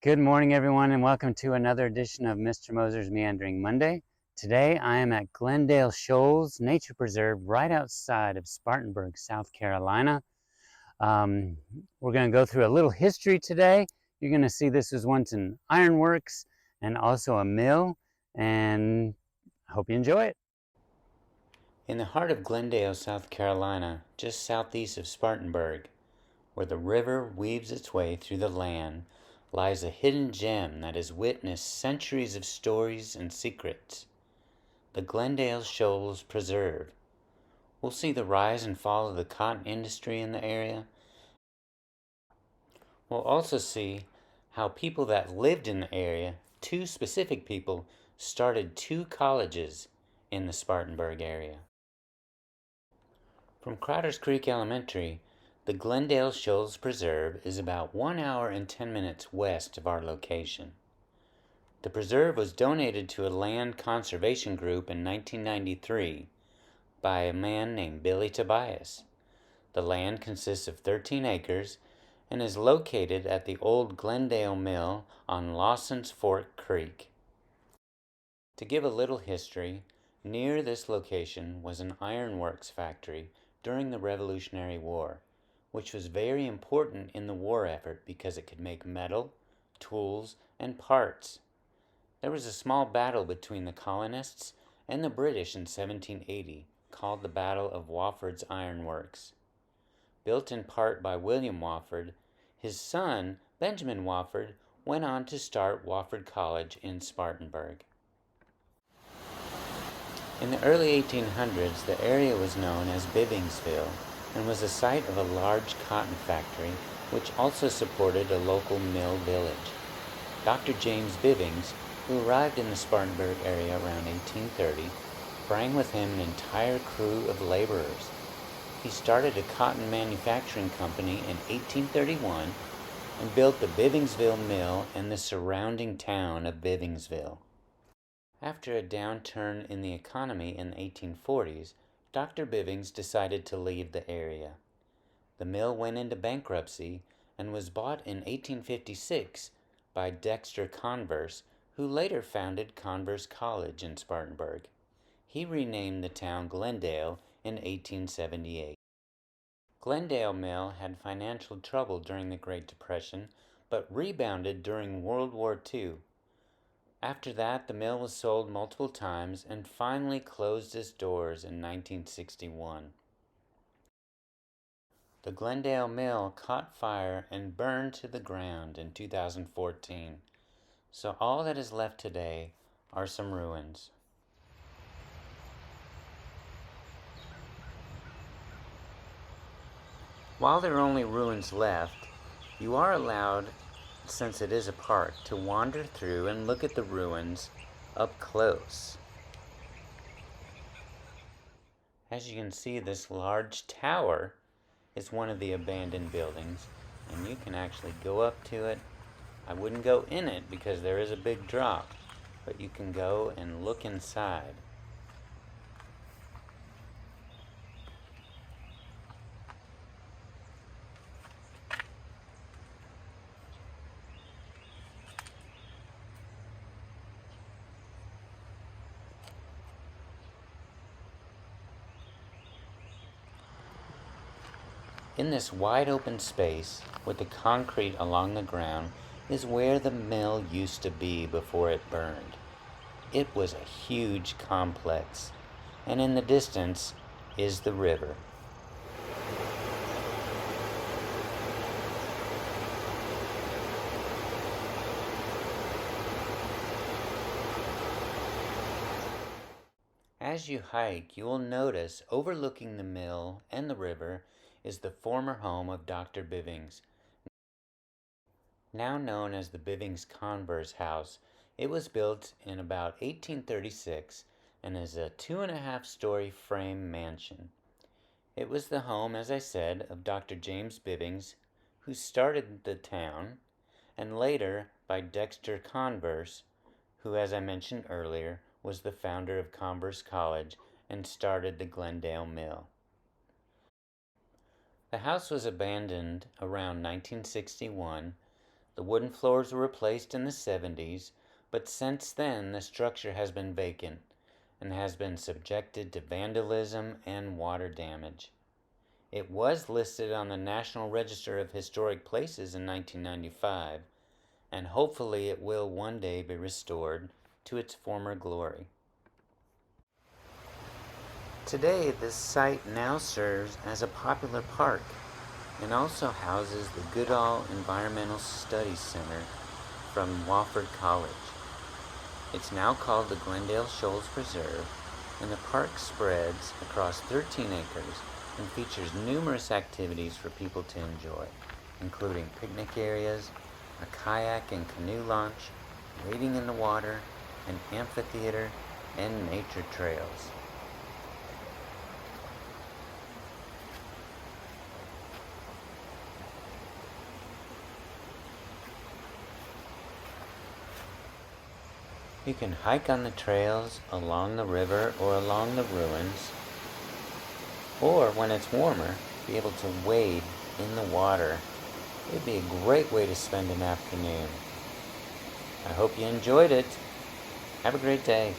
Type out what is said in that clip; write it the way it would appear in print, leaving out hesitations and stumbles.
Good morning, everyone, and welcome to another edition of Mr. Moser's Meandering Monday. Today, I am at Glendale Shoals Nature Preserve right outside of Spartanburg, South Carolina. We're going to go through a little history today. You're going to see this was once an ironworks and also a mill, and I hope you enjoy it. In the heart of Glendale, South Carolina, just southeast of Spartanburg, where the river weaves its way through the land, lies a hidden gem that has witnessed centuries of stories and secrets. The Glendale Shoals Preserve. We'll see the rise and fall of the cotton industry in the area. We'll also see how people that lived in the area, two specific people, started two colleges in the Spartanburg area. From Crowder's Creek Elementary, the Glendale Shoals Preserve is about 1 hour and 10 minutes west of our location. The preserve was donated to a land conservation group in 1993 by a man named Billy Tobias. The land consists of 13 acres and is located at the old Glendale Mill on Lawson's Fork Creek. To give a little history, near this location was an ironworks factory during the Revolutionary War, which was very important in the war effort because it could make metal, tools, and parts. There was a small battle between the colonists and the British in 1780 called the Battle of Wofford's Iron Works. Built in part by William Wofford, his son, Benjamin Wofford, went on to start Wofford College in Spartanburg. In the early 1800s, the area was known as Bivvingsville and was the site of a large cotton factory which also supported a local mill village. Dr. James Bivvings, who arrived in the Spartanburg area around 1830, brought with him an entire crew of laborers. He started a cotton manufacturing company in 1831 and built the Bivvingsville Mill and the surrounding town of Bivvingsville. After a downturn in the economy in the 1840s, Dr. Bivvings decided to leave the area. The mill went into bankruptcy and was bought in 1856 by Dexter Converse, who later founded Converse College in Spartanburg. He renamed the town Glendale in 1878. Glendale Mill had financial trouble during the Great Depression, but rebounded during World War II. After that, the mill was sold multiple times and finally closed its doors in 1961. The Glendale Mill caught fire and burned to the ground in 2014, so all that is left today are some ruins. While there are only ruins left, you are allowed, since it is a park, to wander through and look at the ruins up close. As you can see, this large tower is one of the abandoned buildings, and you can actually go up to it. I wouldn't go in it because there is a big drop, but you can go and look inside. In this wide open space, with the concrete along the ground, is where the mill used to be before it burned. It was a huge complex, and in the distance is the river. As you hike, you will notice overlooking the mill and the river is the former home of Dr. Bivvings. Now known as the Bivvings Converse House, it was built in about 1836 and is a 2.5-story frame mansion. It was the home, as I said, of Dr. James Bivvings, who started the town, and later by Dexter Converse, who, as I mentioned earlier, was the founder of Converse College and started the Glendale Mill. The house was abandoned around 1961. The wooden floors were replaced in the 70s, but since then the structure has been vacant and has been subjected to vandalism and water damage. It was listed on the National Register of Historic Places in 1995, and hopefully it will one day be restored to its former glory. Today, this site now serves as a popular park and also houses the Goodall Environmental Studies Center from Wofford College. It's now called the Glendale Shoals Preserve, and the park spreads across 13 acres and features numerous activities for people to enjoy, including picnic areas, a kayak and canoe launch, wading in the water, an amphitheater, and nature trails. You can hike on the trails along the river or along the ruins, or when it's warmer, be able to wade in the water. It'd be a great way to spend an afternoon. I hope you enjoyed it. Have a great day.